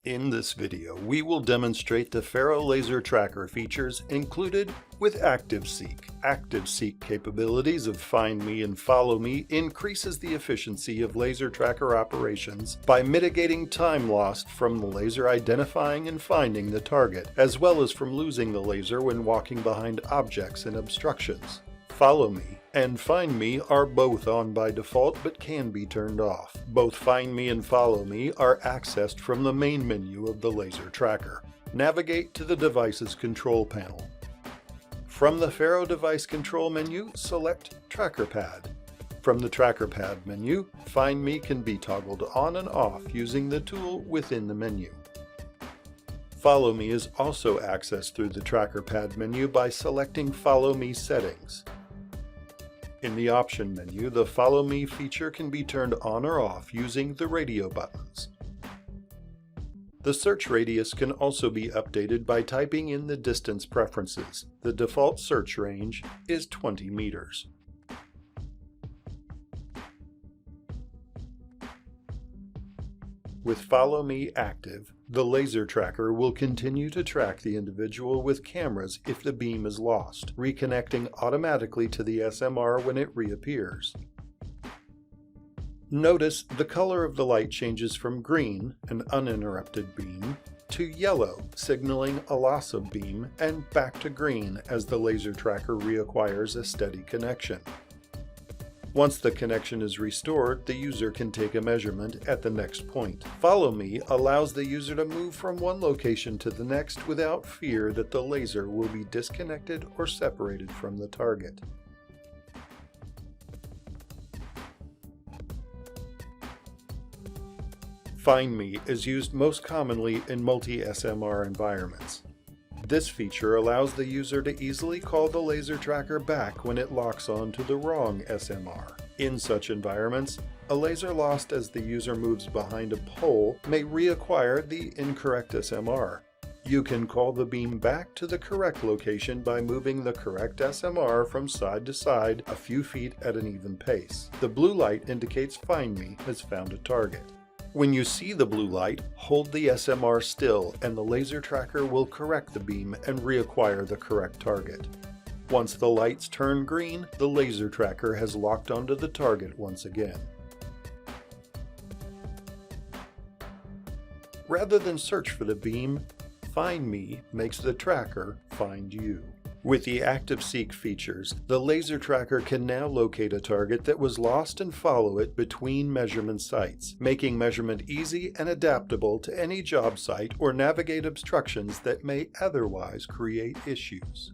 In this video, we will demonstrate the FARO Laser Tracker features included with ActiveSeek. ActiveSeek capabilities of FindMe and FollowMe increases the efficiency of laser tracker operations by mitigating time lost from the laser identifying and finding the target, as well as from losing the laser when walking behind objects and obstructions. FollowMe and FindMe are both on by default but can be turned off. Both FindMe and FollowMe are accessed from the main menu of the laser tracker. Navigate to the device's control panel. From the FARO device control menu, select Tracker Pad. From the Tracker Pad menu, FindMe can be toggled on and off using the tool within the menu. FollowMe is also accessed through the Tracker Pad menu by selecting Follow Me Settings. In the option menu, the Follow Me feature can be turned on or off using the radio buttons. The search radius can also be updated by typing in the distance preferences. The default search range is 20 meters. With Follow Me active, the laser tracker will continue to track the individual with cameras if the beam is lost, reconnecting automatically to the SMR when it reappears. Notice the color of the light changes from green, an uninterrupted beam, to yellow, signaling a loss of beam, and back to green as the laser tracker reacquires a steady connection. Once the connection is restored, the user can take a measurement at the next point. Follow Me allows the user to move from one location to the next without fear that the laser will be disconnected or separated from the target. FindMe is used most commonly in multi-SMR environments. This feature allows the user to easily call the laser tracker back when it locks on to the wrong SMR. In such environments, a laser lost as the user moves behind a pole may reacquire the incorrect SMR. You can call the beam back to the correct location by moving the correct SMR from side to side a few feet at an even pace. The blue light indicates FindMe has found a target. When you see the blue light, hold the SMR still and the laser tracker will correct the beam and reacquire the correct target. Once the lights turn green, the laser tracker has locked onto the target once again. Rather than search for the beam, FindMe makes the tracker find you. With the ActiveSeek features, the laser tracker can now locate a target that was lost and follow it between measurement sites, making measurement easy and adaptable to any job site or navigate obstructions that may otherwise create issues.